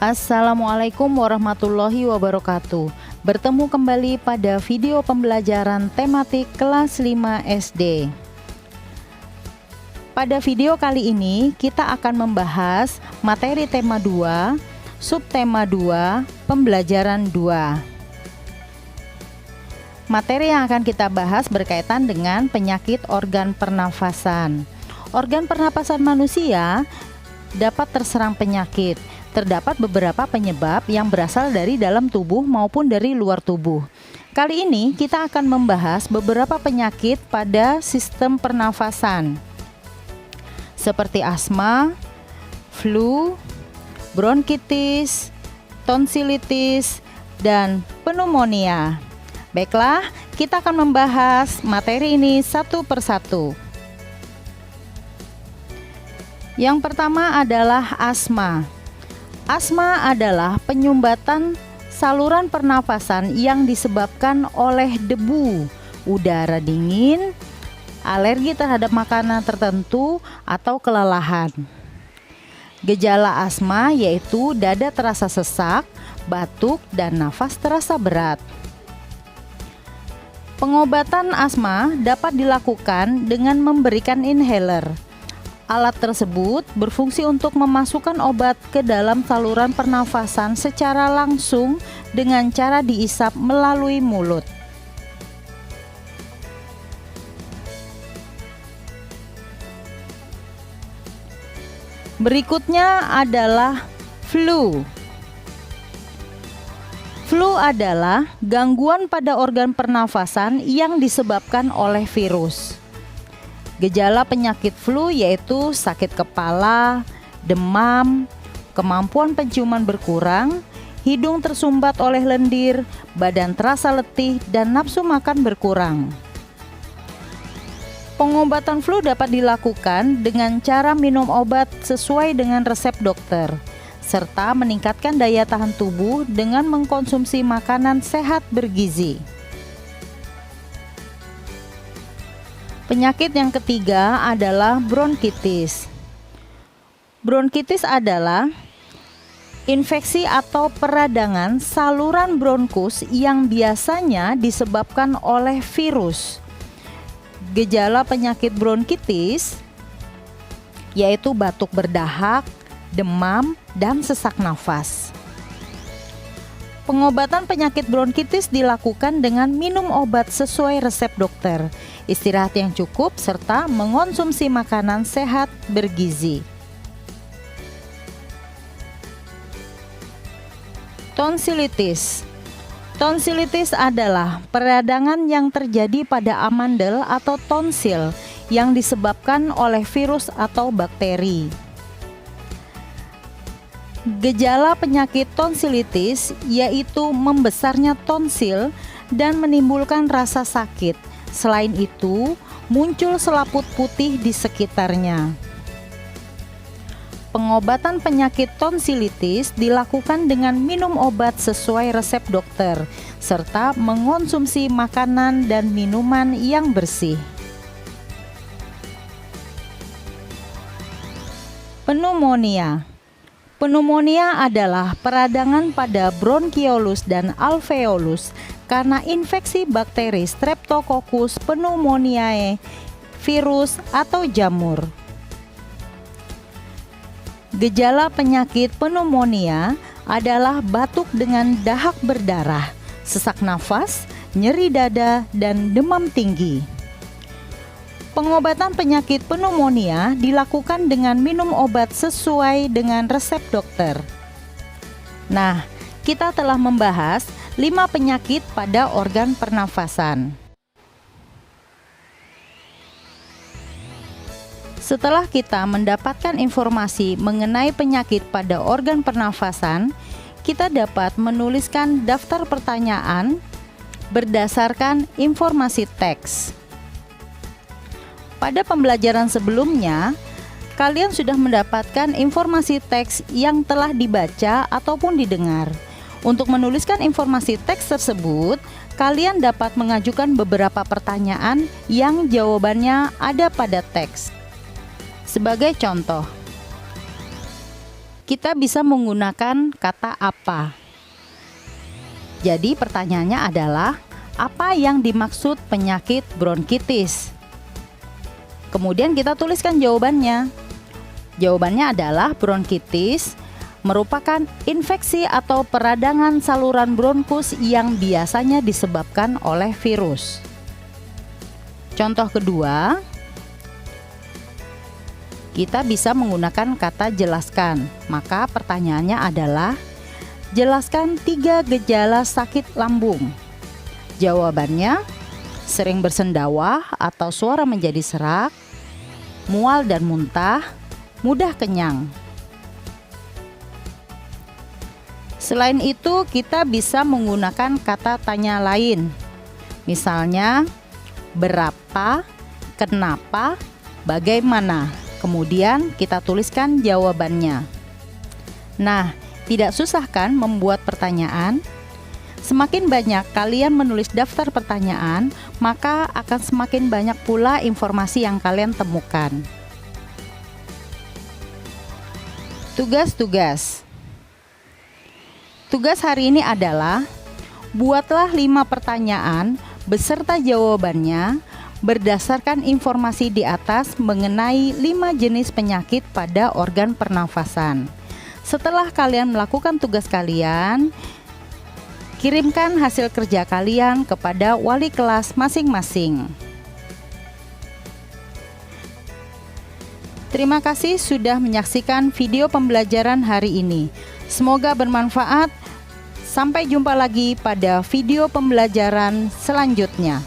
Assalamualaikum warahmatullahi wabarakatuh. Bertemu kembali pada video pembelajaran tematik kelas 5 SD. Pada video kali ini kita akan membahas materi tema 2, subtema 2, pembelajaran 2. Materi yang akan kita bahas berkaitan dengan penyakit organ pernafasan. Organ pernapasan manusia dapat terserang penyakit. Terdapat beberapa penyebab yang berasal dari dalam tubuh maupun dari luar tubuh. Kali ini kita akan membahas beberapa penyakit pada sistem pernafasan, seperti asma, flu, bronkitis, tonsilitis, dan pneumonia. Baiklah, kita akan membahas materi ini satu persatu. Yang pertama adalah asma. Asma adalah penyumbatan saluran pernafasan yang disebabkan oleh debu, udara dingin, alergi terhadap makanan tertentu, atau kelelahan. Gejala asma yaitu dada terasa sesak, batuk, dan nafas terasa berat. Pengobatan asma dapat dilakukan dengan memberikan inhaler. Alat tersebut berfungsi untuk memasukkan obat ke dalam saluran pernafasan secara langsung dengan cara diisap melalui mulut. Berikutnya adalah flu. Flu adalah gangguan pada organ pernafasan yang disebabkan oleh virus. Gejala penyakit flu yaitu sakit kepala, demam, kemampuan penciuman berkurang, hidung tersumbat oleh lendir, badan terasa letih, dan nafsu makan berkurang. Pengobatan flu dapat dilakukan dengan cara minum obat sesuai dengan resep dokter, serta meningkatkan daya tahan tubuh dengan mengkonsumsi makanan sehat bergizi. Penyakit yang ketiga adalah bronkitis. Bronkitis adalah infeksi atau peradangan saluran bronkus yang biasanya disebabkan oleh virus. Gejala penyakit bronkitis yaitu batuk berdahak, demam, dan sesak nafas. Pengobatan penyakit bronkitis dilakukan dengan minum obat sesuai resep dokter, istirahat yang cukup, serta mengonsumsi makanan sehat bergizi. Tonsilitis. Tonsilitis adalah peradangan yang terjadi pada amandel atau tonsil yang disebabkan oleh virus atau bakteri. Gejala penyakit tonsilitis yaitu membesarnya tonsil dan menimbulkan rasa sakit. Selain itu, muncul selaput putih di sekitarnya. Pengobatan penyakit tonsilitis dilakukan dengan minum obat sesuai resep dokter, serta mengonsumsi makanan dan minuman yang bersih. Pneumonia. Pneumonia adalah peradangan pada bronkiolus dan alveolus karena infeksi bakteri Streptococcus pneumoniae, virus atau jamur. Gejala penyakit pneumonia adalah batuk dengan dahak berdarah, sesak nafas, nyeri dada, dan demam tinggi. Pengobatan penyakit pneumonia dilakukan dengan minum obat sesuai dengan resep dokter. Nah, kita telah membahas 5 penyakit pada organ pernafasan. Setelah kita mendapatkan informasi mengenai penyakit pada organ pernafasan, kita dapat menuliskan daftar pertanyaan berdasarkan informasi teks. Pada pembelajaran sebelumnya, kalian sudah mendapatkan informasi teks yang telah dibaca ataupun didengar. Untuk menuliskan informasi teks tersebut, kalian dapat mengajukan beberapa pertanyaan yang jawabannya ada pada teks. Sebagai contoh, kita bisa menggunakan kata apa. Jadi pertanyaannya adalah, apa yang dimaksud penyakit bronkitis? Kemudian kita tuliskan jawabannya. Jawabannya adalah bronkitis merupakan infeksi atau peradangan saluran bronkus yang biasanya disebabkan oleh virus. Contoh kedua, kita bisa menggunakan kata jelaskan. Maka pertanyaannya adalah, jelaskan 3 gejala sakit lambung. Jawabannya, sering bersendawa atau suara menjadi serak, mual dan muntah, mudah kenyang. Selain itu, kita bisa menggunakan kata tanya lain. Misalnya, berapa, kenapa, bagaimana. Kemudian kita tuliskan jawabannya. Nah, tidak susah kan membuat pertanyaan? Semakin banyak kalian menulis daftar pertanyaan, maka akan semakin banyak pula informasi yang kalian temukan. Tugas-tugas. Tugas hari ini adalah, buatlah 5 pertanyaan beserta jawabannya berdasarkan informasi di atas mengenai 5 jenis penyakit pada organ pernafasan. Setelah kalian melakukan tugas kalian, kirimkan hasil kerja kalian kepada wali kelas masing-masing. Terima kasih sudah menyaksikan video pembelajaran hari ini. Semoga bermanfaat. Sampai jumpa lagi pada video pembelajaran selanjutnya.